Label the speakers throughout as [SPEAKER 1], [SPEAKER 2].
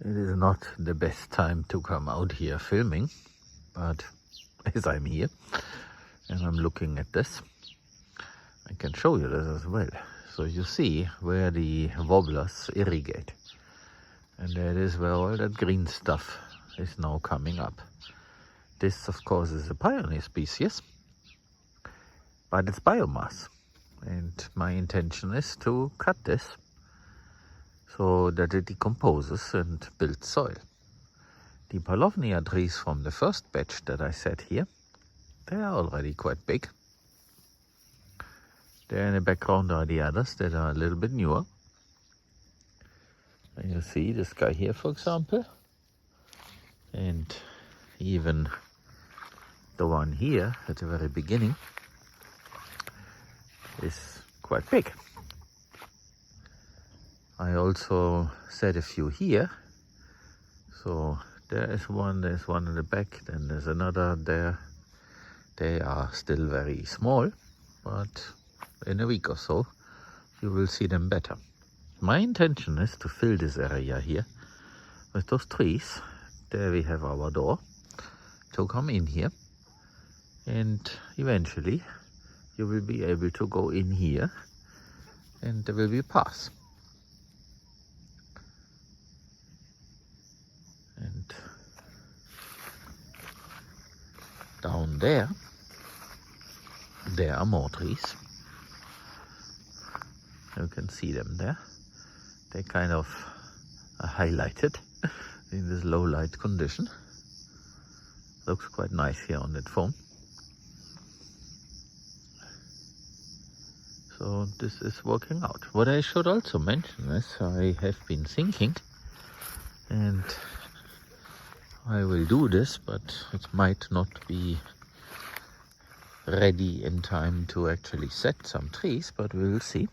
[SPEAKER 1] It is not the best time to come out here filming, but as I'm here and I'm looking at this, I can show you this as well. So you see where the wobblers irrigate, and that is where all that green stuff is now coming up. This of course is a pioneer species, but it's biomass, and my intention is to cut this so that it decomposes and builds soil. The Paulownia trees from the first batch that I set here, they are already quite big. There in the background are the others that are a little bit newer. And you see this guy here, for example, and even the one here at the very beginning is quite big. I also set a few here. So there's one in the back, then there's another there. They are still very small, but in a week or so you will see them better. My intention is to fill this area here with those trees. There we have our door to come in here, and eventually you will be able to go in here and there will be a path. And down there are more trees. You can see them there. They kind of are highlighted in this low light condition. Looks quite nice here on that phone. So this is working out. What I should also mention is I have been thinking, and I will do this, but it might not be ready in time to actually set some trees, but we will see.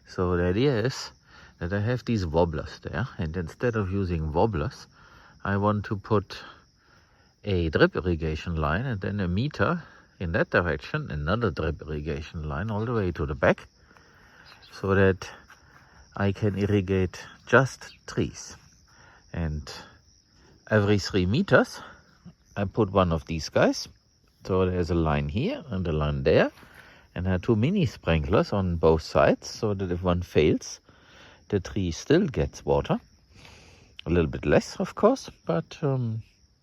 [SPEAKER 1] So the idea is that I have these wobblers there, and instead of using wobblers, I want to put a drip irrigation line and then a meter in that direction, another drip irrigation line all the way to the back, so that I can irrigate just trees. And every 3 meters, I put one of these guys. So there's a line here and a line there, and I have 2 mini sprinklers on both sides, so that if one fails, the tree still gets water. A little bit less, of course, but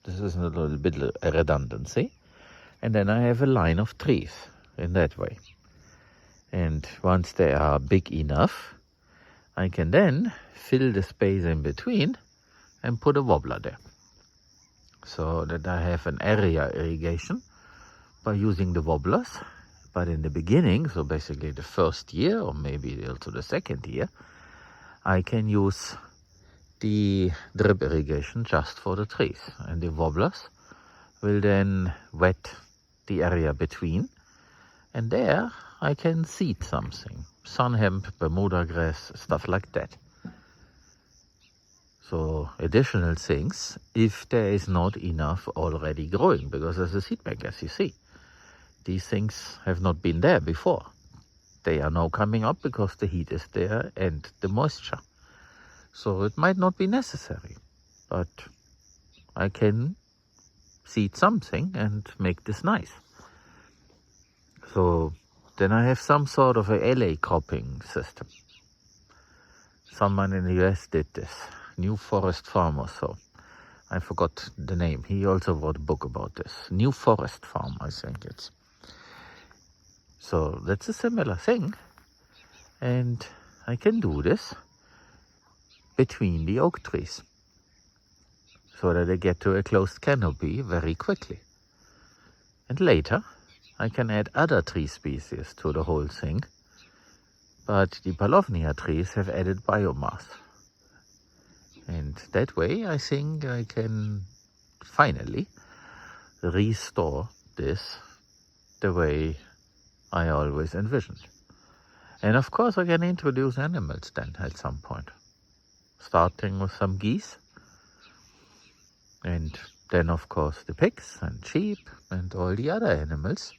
[SPEAKER 1] this is a little bit a redundancy. And then I have a line of trees in that way. And once they are big enough, I can then fill the space in between and put a wobbler there, so that I have an area irrigation by using the wobblers. But in the beginning, so basically the first year or maybe also the second year, I can use the drip irrigation just for the trees, and the wobblers will then wet the area between, and there I can seed something, sun hemp, Bermuda grass, stuff like that. So additional things if there is not enough already growing, because as a seed bank, as you see, these things have not been there before. They are now coming up because the heat is there and the moisture. So it might not be necessary, but I can seed something and make this nice. So then I have some sort of a LA cropping system. Someone in the US did this, New Forest Farm or so. I forgot the name. He also wrote a book about this. New Forest Farm, I think it's. So that's a similar thing, and I can do this between the oak trees, so that I get to a closed canopy very quickly. And later I can add other tree species to the whole thing, but the Paulownia trees have added biomass. And that way I think I can finally restore this the way I always envisioned. And of course I can introduce animals then at some point, starting with some geese, and then of course the pigs and sheep and all the other animals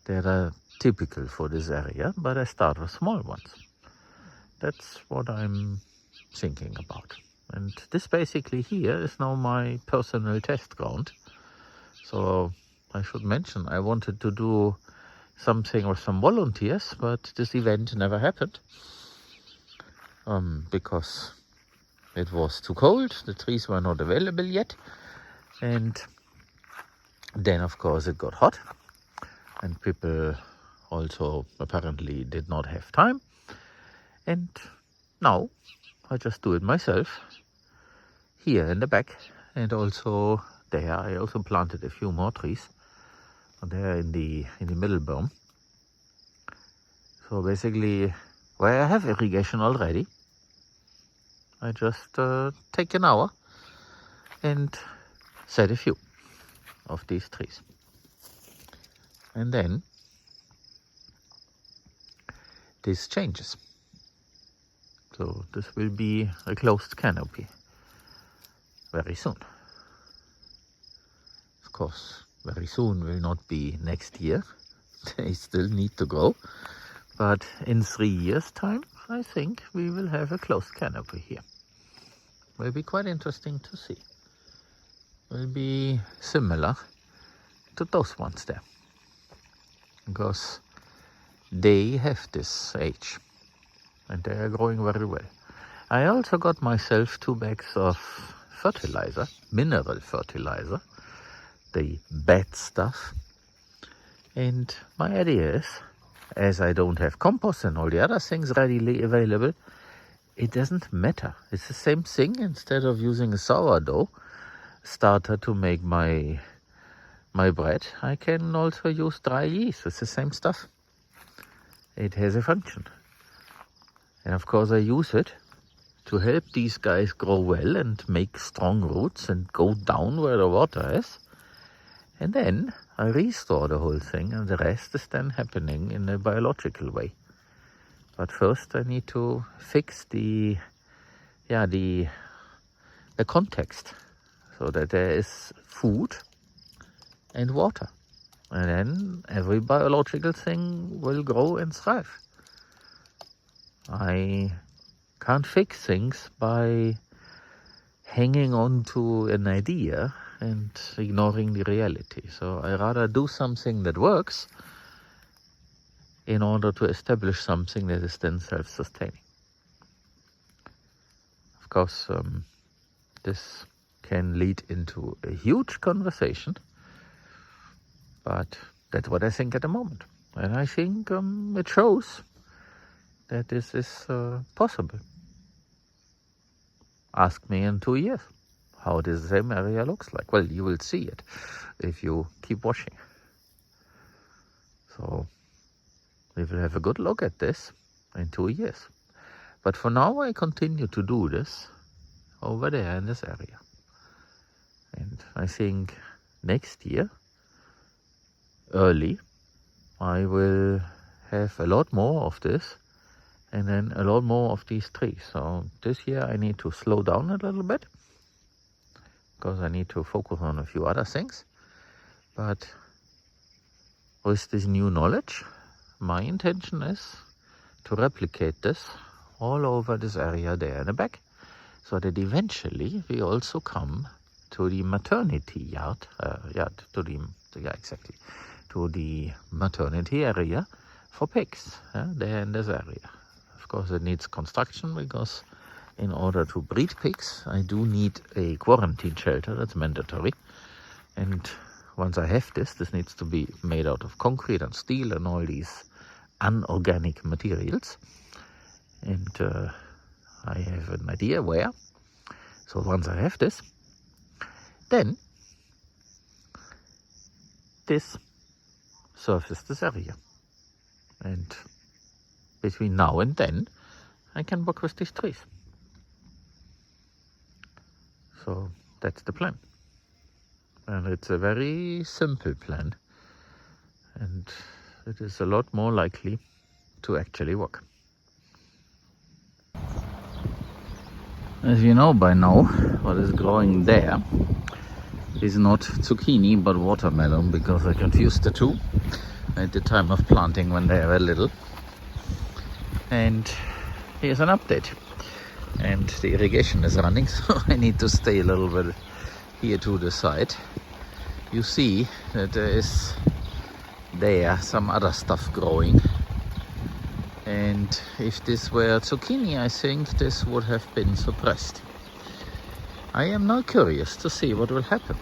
[SPEAKER 1] that are typical for this area, but I start with small ones. That's what I'm thinking about. And this basically here is now my personal test ground. So I should mention I wanted to do something with some volunteers, but this event never happened because it was too cold, the trees were not available yet, and then of course it got hot and people also apparently did not have time. And now I just do it myself here in the back, and also there I also planted a few more trees there in the middle berm. So basically, where I have irrigation already, I just take an hour and set a few of these trees. And then this changes. So this will be a closed canopy very soon. Of course, very soon will not be next year. They still need to grow. But in 3 years' time, I think we will have a closed canopy here. Will be quite interesting to see. Will be similar to those ones there, because they have this age and they are growing very well. I also got myself 2 bags of fertilizer, mineral fertilizer, the bad stuff. And my idea is, as I don't have compost and all the other things readily available, it doesn't matter. It's the same thing. Instead of using a sourdough starter to make my bread, I can also use dry yeast. It's the same stuff. It has a function. And of course I use it to help these guys grow well and make strong roots and go down where the water is. And then I restore the whole thing, and the rest is then happening in a biological way. But first I need to fix the context, so that there is food and water. And then every biological thing will grow and thrive. I can't fix things by hanging on to an idea and ignoring the reality. So I rather do something that works in order to establish something that is then self-sustaining. Of course, this can lead into a huge conversation, but that's what I think at the moment. And I think it shows that this is possible. Ask me in 2 years how this same area looks like. Well, you will see it if you keep watching. So we will have a good look at this in 2 years. But for now, I continue to do this over there in this area. And I think next year, early, I will have a lot more of this and then a lot more of these trees. So this year I need to slow down a little bit because I need to focus on a few other things. But with this new knowledge, my intention is to replicate this all over this area there in the back, so that eventually we also come to the maternity yard, to the maternity area for pigs there in this area. Of course, it needs construction, because in order to breed pigs, I do need a quarantine shelter. That's mandatory. And once I have this needs to be made out of concrete and steel and all these unorganic materials. And I have an idea where. So once I have this, then this surfaces this area. And between now and then, I can work with these trees. So that's the plan. And it's a very simple plan. And it is a lot more likely to actually work. As you know by now, what is growing there is not zucchini but watermelon, because I confused the two at the time of planting when they were little. And here's an update. and the irrigation is running, so I need to stay a little bit here to the side. You see that there is some other stuff growing, and if this were zucchini, I think this would have been suppressed. I am now curious to see what will happen.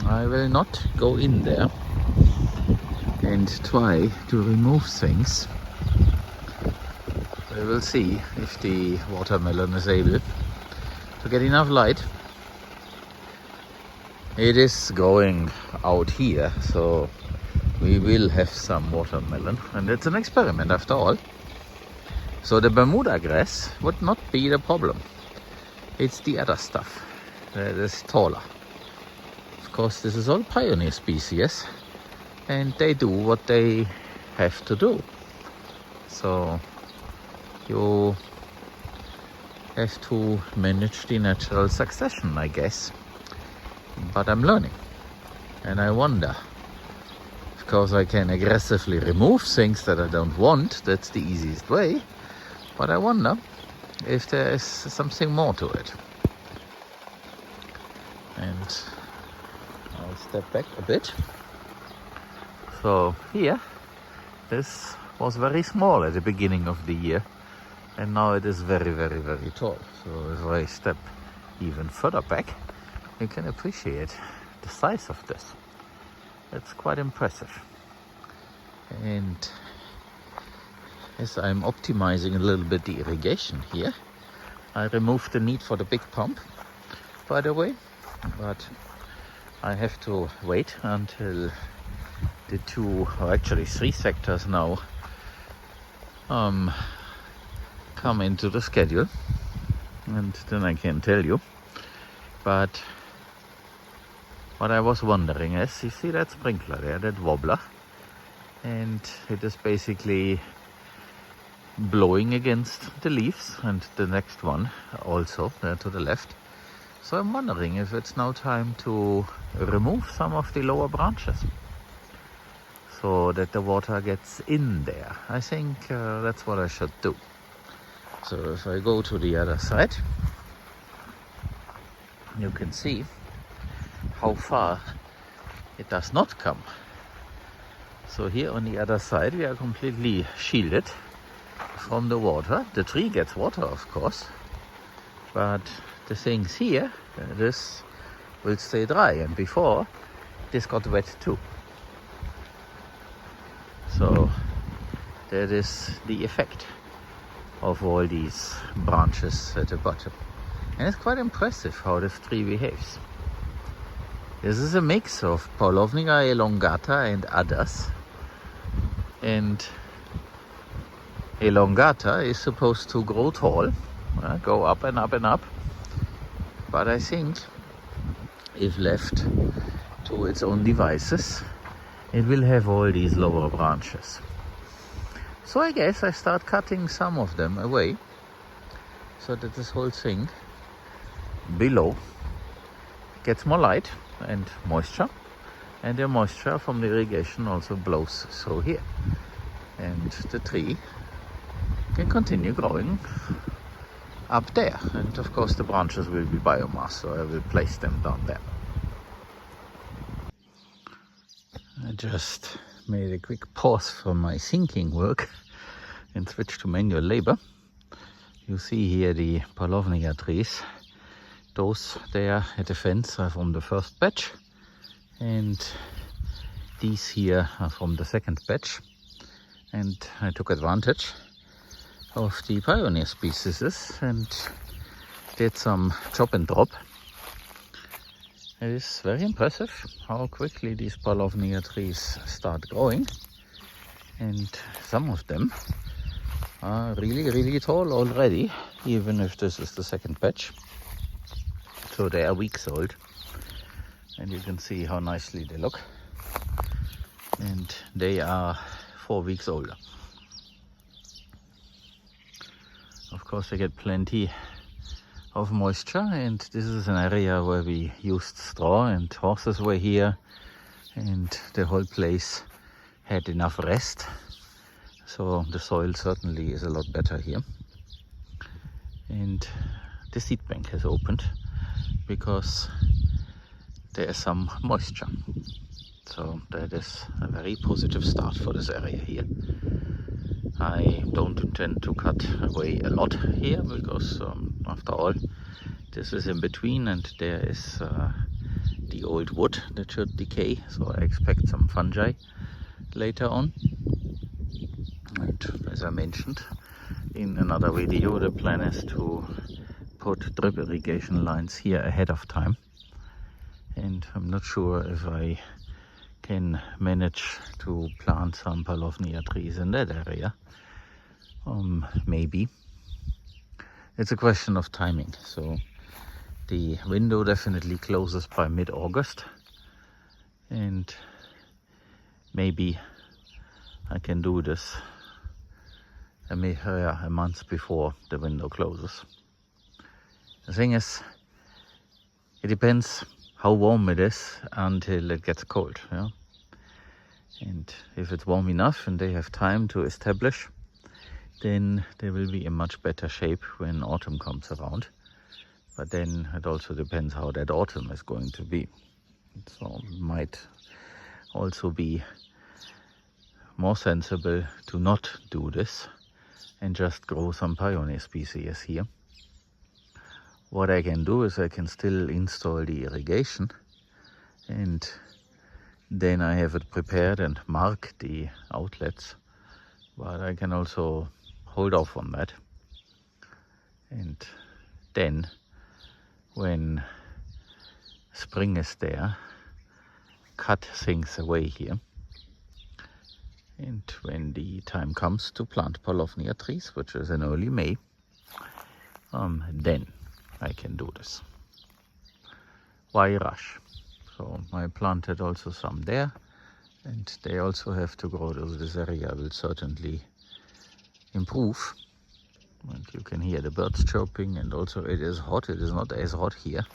[SPEAKER 1] I will not go in there and try to remove things. We will see if the watermelon is able to get enough light. It is going out here, so we will have some watermelon, and it's an experiment after all. So the Bermuda grass would not be the problem. It's the other stuff that is taller. Of course, this is all pioneer species, and they do what they have to do. So you have to manage the natural succession, I guess. But I'm learning, and I wonder, of course I can aggressively remove things that I don't want. That's the easiest way. But I wonder if there is something more to it. And I'll step back a bit. So here, this was very small at the beginning of the year, and now it is very, very, very tall. So if I step even further back, you can appreciate the size of this. It's quite impressive. And as I'm optimizing a little bit the irrigation here, I removed the need for the big pump, by the way, but I have to wait until the 2, or actually 3 sectors now come into the schedule, and then I can tell you. But what I was wondering is, you see that sprinkler there, that wobbler, and it is basically blowing against the leaves, and the next one also there to the left. So I'm wondering if it's now time to remove some of the lower branches so that the water gets in there. I think that's what I should do. So if I go to the other side, you can see how far it does not come. So here on the other side we are completely shielded from the water. The tree gets water, of course, but the things here, this will stay dry, and before this got wet too. So that is the effect of all these branches at the bottom. And it's quite impressive how this tree behaves. This is a mix of Paulownia elongata and others. And elongata is supposed to grow tall, go up and up and up. But I think if left to its own devices, it will have all these lower branches. So I guess I start cutting some of them away so that this whole thing below gets more light and moisture, and the moisture from the irrigation also blows through here, and the tree can continue growing up there. And of course the branches will be biomass, so I will place them down there. I just made a quick pause from my thinking work and switched to manual labor. You see here the Paulownia trees. Those there at the fence are from the first batch, and these here are from the second batch. And I took advantage of the pioneer species and did some chop and drop. It is very impressive how quickly these Paulownia trees start growing, and some of them are really, really tall already, even if this is the second batch. So they are weeks old, and you can see how nicely they look, and they are 4 weeks older. Of course they get plenty of moisture, and this is an area where we used straw, and horses were here, and the whole place had enough rest, so the soil certainly is a lot better here. And the seed bank has opened, because there is some moisture. So that is a very positive start for this area here. I don't intend to cut away a lot here, because after all, this is in between, and there is the old wood that should decay, so I expect some fungi later on. And as I mentioned in another video, the plan is to put drip irrigation lines here ahead of time, and I'm not sure if I can manage to plant some Paulownia trees in that area. Maybe. It's a question of timing. So the window definitely closes by mid-August, and maybe I can do this a month before the window closes. The thing is, it depends how warm it is until it gets cold. Yeah? And if it's warm enough and they have time to establish, then they will be in much better shape when autumn comes around. But then it also depends how that autumn is going to be. So it might also be more sensible to not do this and just grow some Paulownia species here. What I can do is I can still install the irrigation, and then I have it prepared and mark the outlets, but I can also hold off on that. And then when spring is there, cut things away here. And when the time comes to plant Paulownia trees, which is in early May, then I can do this. Why rush? So I planted also some there, and they also have to grow. This area will certainly improve. And you can hear the birds chirping, and also it is hot. It is not as hot here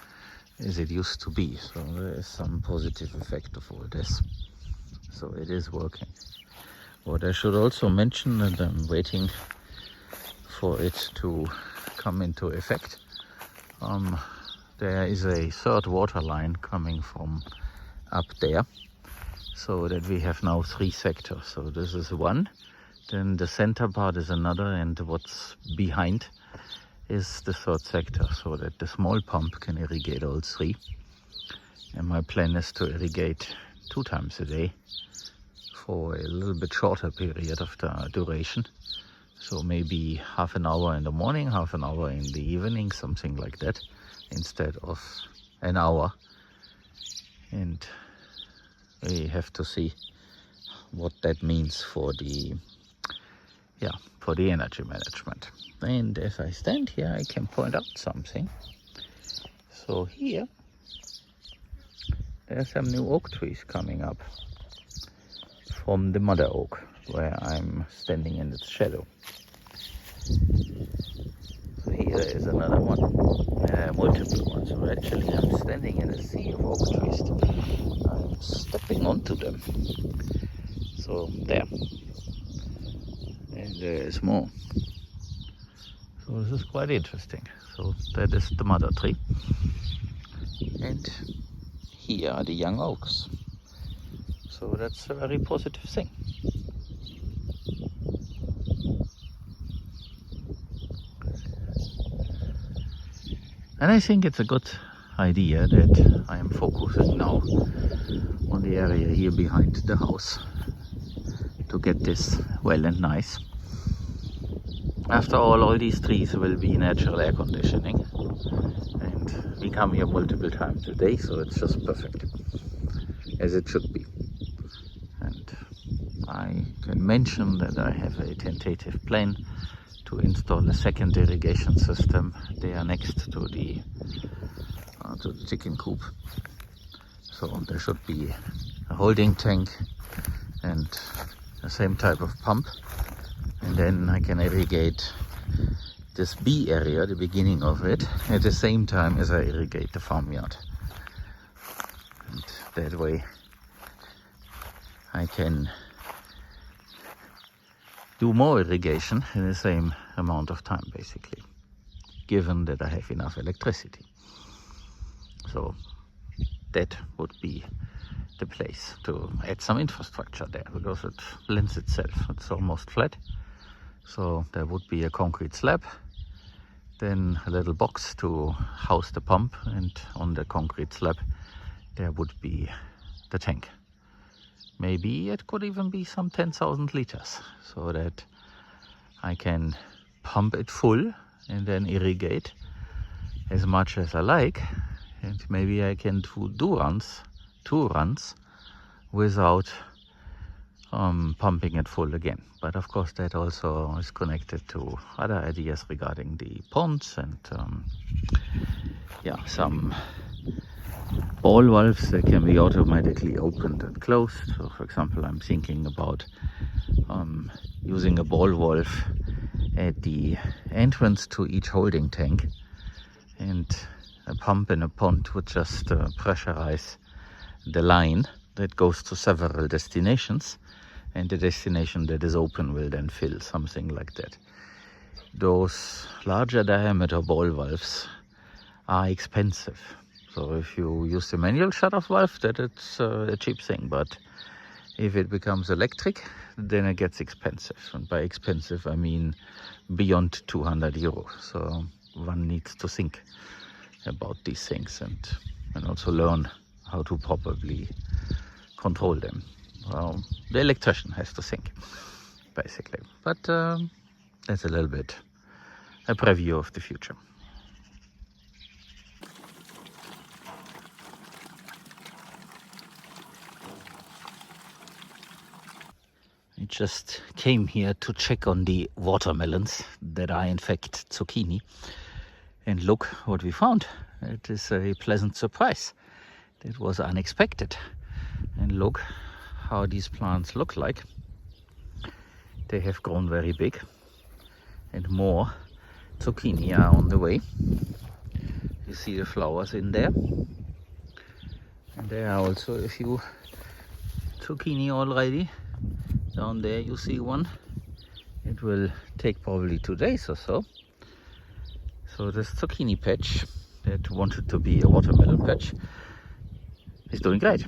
[SPEAKER 1] as it used to be. So there is some positive effect of all this. So it is working. What I should also mention, and I'm waiting for it to come into effect, there is a third water line coming from up there, so that we have now 3 sectors. So this is one, then the center part is another, and what's behind is the third sector, so that the small pump can irrigate all 3. And my plan is to irrigate 2 times a day for a little bit shorter period of the duration. So maybe half an hour in the morning, half an hour in the evening, something like that, instead of an hour. And we have to see what that means for the energy management. And as I stand here, I can point out something. So here, there are some new oak trees coming up from the mother oak, where I'm standing in its shadow. So here is another one, multiple ones. So actually I'm standing in a sea of oak trees. I'm stepping onto them. So there. And there is more. So this is quite interesting. So that is the mother tree. And here are the young oaks. So that's a very positive thing. And I think it's a good idea that I am focusing now on the area here behind the house to get this well and nice. After all these trees will be natural air conditioning, and we come here multiple times a day, so it's just perfect, as it should be. And I can mention that I have a tentative plan to install a second irrigation system there next to the chicken coop. So there should be a holding tank and the same type of pump, and then I can irrigate this bee area, the beginning of it, at the same time as I irrigate the farmyard. And that way I can do more irrigation in the same amount of time, basically. given that I have enough electricity. So that would be the place to add some infrastructure there, because it lends itself. It's almost flat, so there would be a concrete slab, then a little box to house the pump, and on the concrete slab there would be the tank. Maybe it could even be some 10,000 liters, so that I can pump it full and then irrigate as much as I like, and maybe I can do two runs without pumping it full again. But of course that also is connected to other ideas regarding the ponds and yeah, some ball valves that can be automatically opened and closed. So for example, I'm thinking about using a ball valve at the entrance to each holding tank, and a pump in a pond would just pressurize the line that goes to several destinations, and the destination that is open will then fill, something like that. Those larger diameter ball valves are expensive. So if you use the manual shut-off valve, that it's a cheap thing, but if it becomes electric, then it gets expensive. And by expensive, I mean beyond 200 euros. So one needs to think about these things and also learn how to properly control them. Well, the electrician has to think, basically. But that's a little bit a preview of the future. I just came here to check on the watermelons that are in fact zucchini. And look what we found. It is a pleasant surprise. It was unexpected. And look how these plants look like. They have grown very big, and more zucchini are on the way. You see the flowers in there. And there are also a few zucchini already. Down there you see one. It will take probably 2 days or so. So this zucchini patch that wanted to be a watermelon patch is doing great.